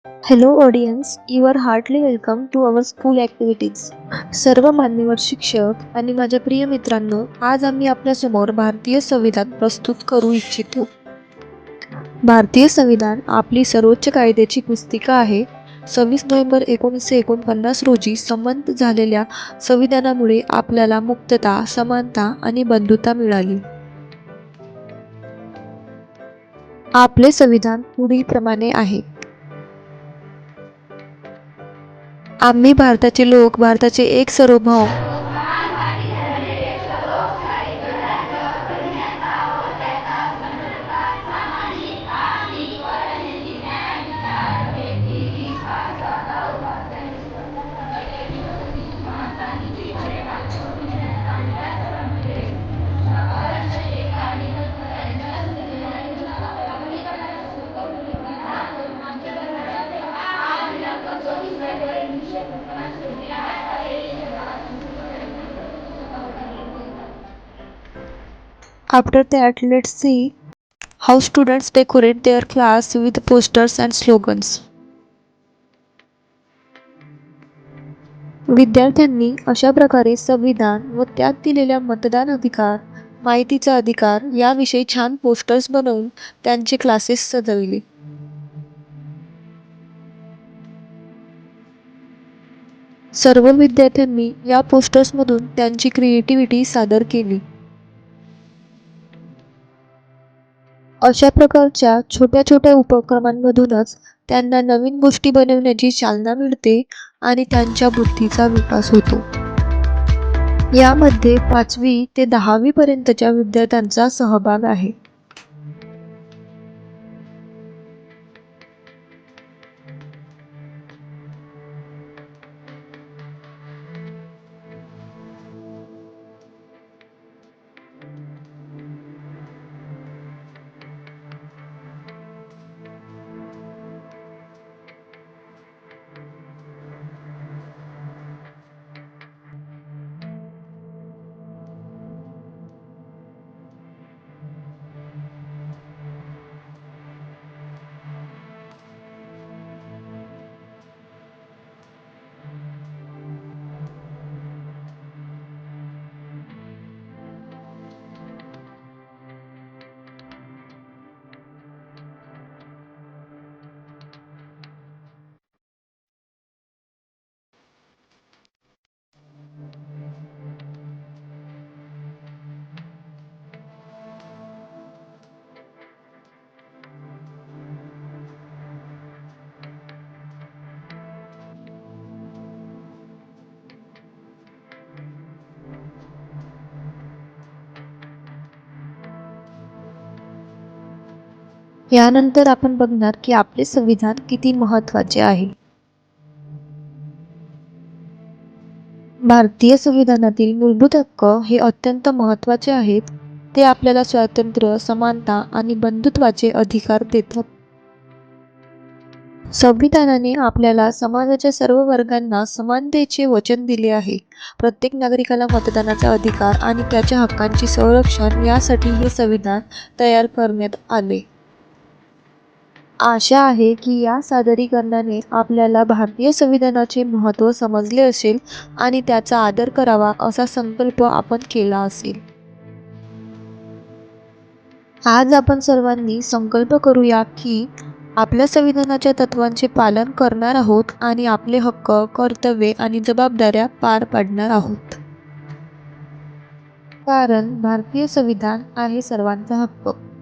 Hello audience, you are heartily welcome to our school activities. सर्व मान्यवर शिक्षक आणि माझ्या प्रिय मित्रांनो, आज आम्ही आपल्यासमोर भारतीय संविधान प्रस्तुत करू इच्छितो. भारतीय संविधान आपली सर्वोच्च कायद्याची पुस्तिका आहे. 26 नोव्हेंबर 1949 रोजी संमत झालेल्या संविधानामुळे आपल्याला मुक्तता, समानता आणि बंधुता मिळाली. आपले संविधान पुढीलप्रमाणे आहे. आम्ही भारताचे लोक, भारताचे एक सार्वभौम After that, let's see how students decorate their class with posters and slogans. विद्यार्थ्यांनी अशा प्रकारे संविधान व त्यात दिलेल्या मतदान अधिकार, माहितीचा अधिकार याविषयी छान पोस्टर्स बनवून त्यांचे क्लासेस सजविले. सर्व विद्यार्थ्यांनी या पोस्टर्समधून त्यांची क्रिएटिव्हिटी सादर केली. अशा प्रकारच्या छोट्या छोट्या उपक्रमांमधूनच त्यांना नवीन गोष्टी बनवण्याची चालना मिळते आणि त्यांच्या बुद्धीचा विकास होतो. यामध्ये 5वी ते 10वी पर्यंतच्या विद्यार्थ्यांचा सहभाग आहे. यानंतर आपण बघणार की आपले संविधान किती महत्त्वाचे आहे. भारतीय संविधानातील मूलभूत हक्क हे अत्यंत महत्त्वाचे आहेत. ते आपल्याला स्वातंत्र्य, समानता आणि बंधुत्वाचे अधिकार देतात. संविधानाने आपल्याला समाजाच्या सर्व वर्गांना समानतेचे वचन दिले आहे. प्रत्येक नागरिकाला मतदानाचा अधिकार आणि त्याच्या हक्कांचे संरक्षण यासाठी हे संविधान तयार करण्यात आले. आशा आहे की या सादरीकरणाने आपल्याला भारतीय संविधानाचे महत्त्व समजले असेल आणि त्याचा आदर करावा असा संकल्प आपण केला असेल. आज आपण सर्वांनी संकल्प करूया की आपल्या संविधानाच्या तत्त्वांचे पालन करणार आहोत आणि आपले हक्क, कर्तव्ये आणि जबाबदाऱ्या पार पाडणार आहोत. कारण भारतीय संविधान आहे सर्वांचा हक्क.